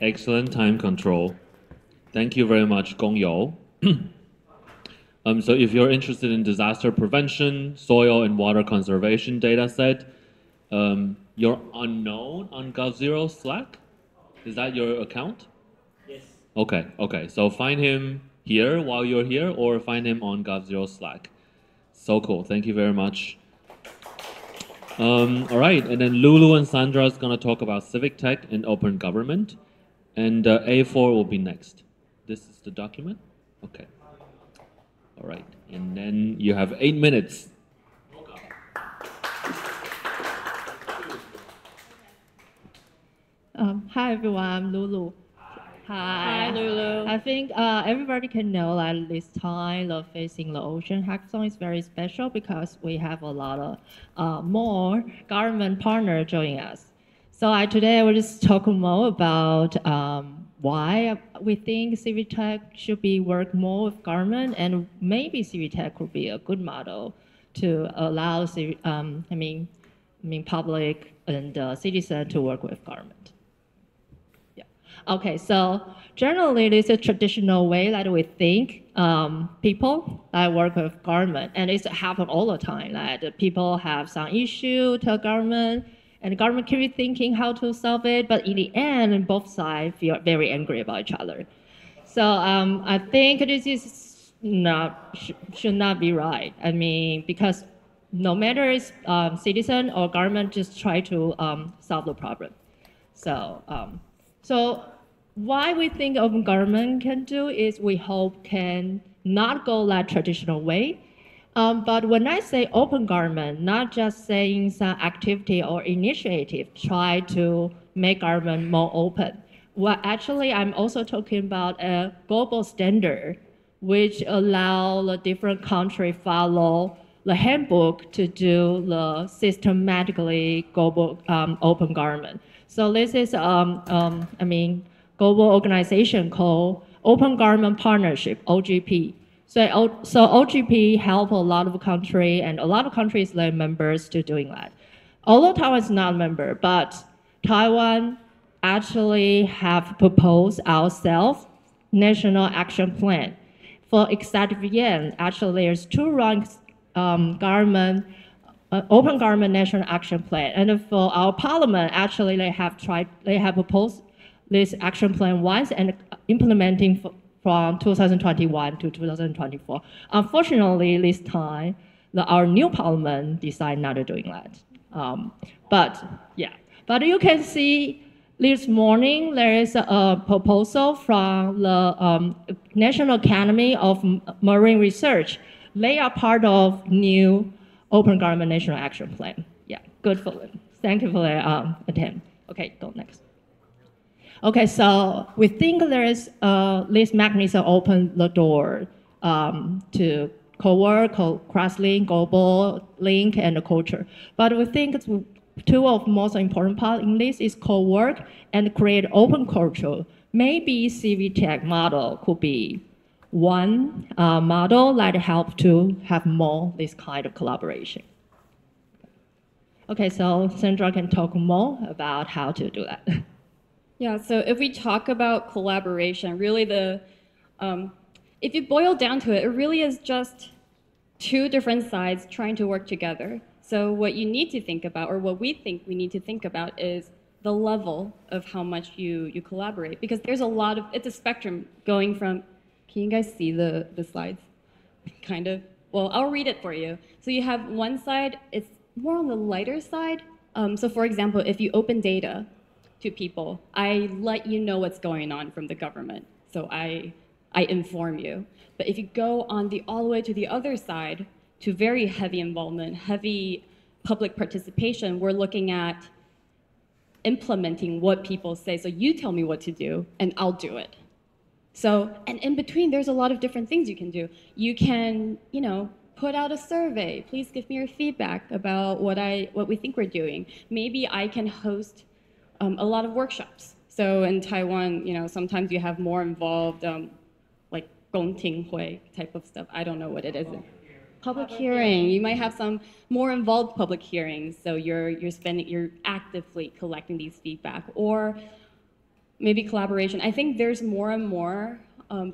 Excellent time control. Thank you very much, Gong Yo. So if you're interested in disaster prevention, soil and water conservation data set, you're unknown on GovZero Slack? Is that your account? Yes. Okay. So find him here while you're here or find him on GovZero Slack. So cool. Thank you very much. All right, and then Lulu and Sandra is going to talk about civic tech and open government. And A4 will be next. This is the document? Okay. All right. And then you have 8 minutes. Hi everyone, I'm Lulu. Hi, Lulu. I think everybody can know that this time the Facing the Ocean hackathon is very special because we have a lot of more government partners joining us. So today I will just talk more about why we think Civic Tech should be work more with government, and maybe Civic Tech could be a good model to allow public and citizen to work with government. Okay, so generally, this is a traditional way that we think people that work with government, and it's happen all the time. That people have some issue to government, and the government keep thinking how to solve it, but in the end, both sides feel very angry about each other. So I think this is should not be right. I mean, because no matter it's citizen or government, just try to solve the problem. So why we think open government can do is we hope can not go that traditional way. But when I say open government, not just saying some activity or initiative try to make government more open. Well, actually, I'm also talking about a global standard which allow the different country follow the handbook to do the systematically global open government. So this is, global organization called Open Government Partnership, OGP. So OGP help a lot of countries, and a lot of countries like members to doing that. Although Taiwan is not a member, but Taiwan actually have proposed ourselves national action plan. For executive actually there's two ranks government open government national action plan, and for our parliament actually they have proposed this action plan once and implementing from 2021 to 2024. Unfortunately, this time, our new parliament decided not to doing that. But you can see this morning there is a proposal from the National Academy of Marine Research. They are part of new Open Government National Action Plan. Yeah, good for them. Thank you for the attempt. Okay, go next. Okay, so we think there is this mechanism open the door to co-work, cross-link, global link, and culture. But we think two of the most important part in this is co-work and create open culture. Maybe Civic Tech model could be one model that help to have more this kind of collaboration. Okay, so Sandra can talk more about how to do that. Yeah, so if we talk about collaboration, really if you boil down to it, it really is just two different sides trying to work together. So what you need to think about, or what we think we need to think about, is the level of how much you collaborate. Because there's it's a spectrum going from, can you guys see the slides? Kind of. Well, I'll read it for you. So you have one side, it's more on the lighter side. So for example, if you open data to people, I let you know what's going on from the government. So I inform you. But if you go on all the way to the other side, to very heavy involvement, heavy public participation, we're looking at implementing what people say. So you tell me what to do, and I'll do it. So, and in between, there's a lot of different things you can do. You can, put out a survey. Please give me your feedback about what we think we're doing. Maybe I can host a lot of workshops. So in Taiwan, sometimes you have more involved, like gongtinghui type of stuff. I don't know what it is. Public hearing. You might have some more involved public hearings. So you're actively collecting these feedback. Or maybe collaboration. I think there's more and more,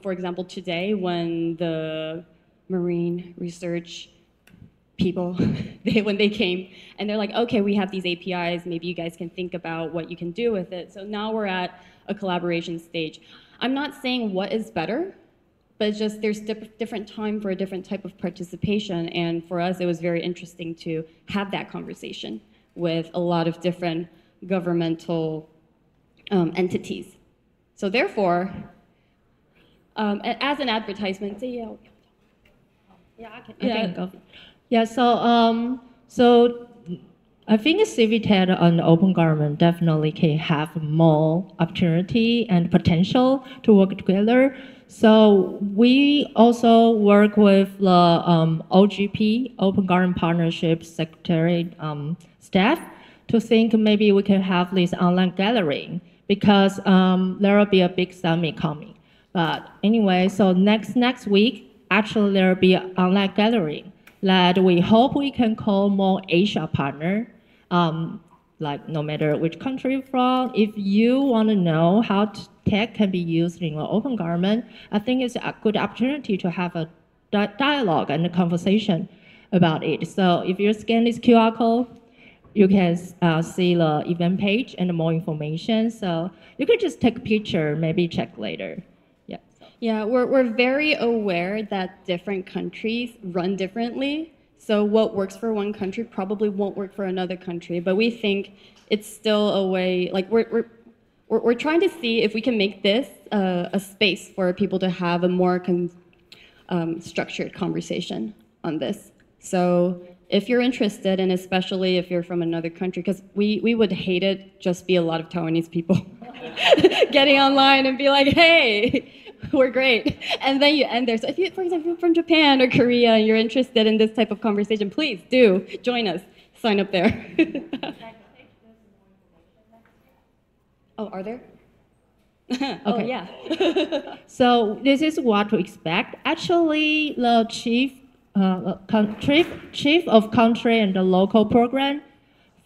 for example, today when the marine research people, when they came and they're like, okay, we have these APIs, maybe you guys can think about what you can do with it. So now we're at a collaboration stage. I'm not saying what is better, but it's just there's different time for a different type of participation. And for us, it was very interesting to have that conversation with a lot of different governmental entities. So therefore, as an advertisement, yeah, I can go. Yeah, so I think Civic and open government definitely can have more opportunity and potential to work together. So we also work with the OGP, Open Government Partnership Secretary staff, to think maybe we can have this online gathering because there will be a big summit coming. But anyway, so next week, actually there will be an online gathering that we hope we can call more Asia partner, like no matter which country you're from. If you want to know how tech can be used in an open government, I think it's a good opportunity to have a dialogue and a conversation about it. So if you scan this QR code, you can see the event page and more information. So you can just take a picture, maybe check later. Yeah, we're very aware that different countries run differently. So what works for one country probably won't work for another country. But we think it's still a way, like we're trying to see if we can make this a space for people to have a more structured conversation on this. So if you're interested, and especially if you're from another country, because we would hate it just be a lot of Taiwanese people getting online and be like, hey, we're great. And then you end there. So if you, for example, you're from Japan or Korea and you're interested in this type of conversation, please do join us. Sign up there. Oh, are there? Okay. Oh, yeah. So this is what to expect. Actually, the chief of country and the local program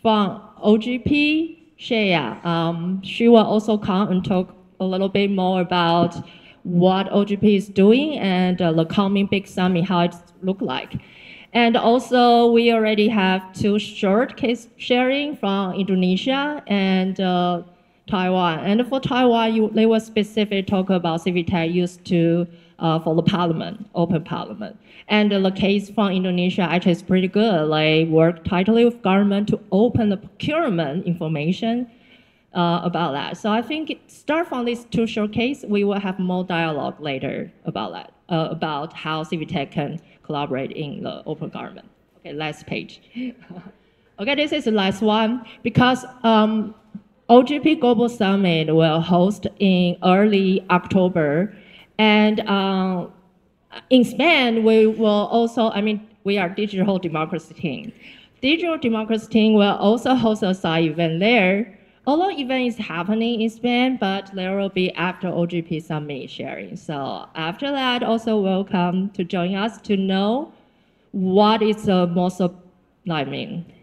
from OGP, Shea, she will also come and talk a little bit more about what OGP is doing and the coming big summit, how it look like. And also, we already have 2 short case sharing from Indonesia and Taiwan. And for Taiwan, they will specifically talk about Civic used to for the parliament, open parliament. And the case from Indonesia actually is pretty good. They work tightly with government to open the procurement information about that. So I think start from these 2 showcase, we will have more dialogue later about that, about how Civic can collaborate in the open government. Okay, last page. Okay, this is the last one because OGP Global Summit will host in early October, and in Spain we will also, we are digital democracy team. Digital democracy team will also host a side event there. Although event is happening in Spain, but there will be after OGP Summit sharing. So after that, also welcome to join us to know what is the most,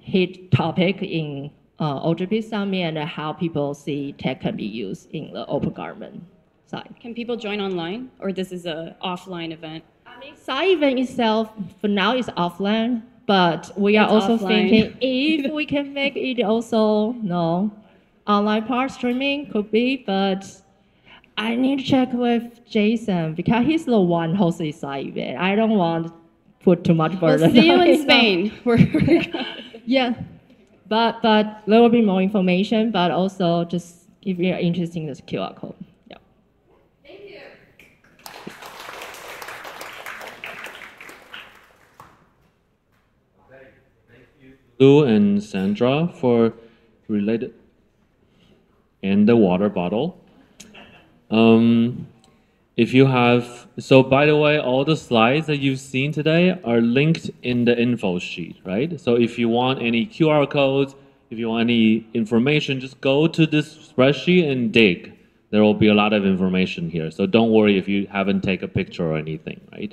hit topic in OGP Summit and how people see tech can be used in the open government side. Can people join online, or this is an offline event? Side event itself, for now, is offline, but we are also thinking if we can make it also, online part streaming could be, but I need to check with Jason because he's the one hosting side event. I don't want to put too much burden. We'll see you in Spain. Yeah, but there will be more information, but also just if you're interested in this QR code. Yeah. Thank you. Okay, thank you, Lulu and Sandra, for related. And the water bottle. If you have, so by the way, all the slides that you've seen today are linked in the info sheet, right? So if you want any QR codes, if you want any information, just go to this spreadsheet and dig. There will be a lot of information here. So don't worry if you haven't taken a picture or anything, right?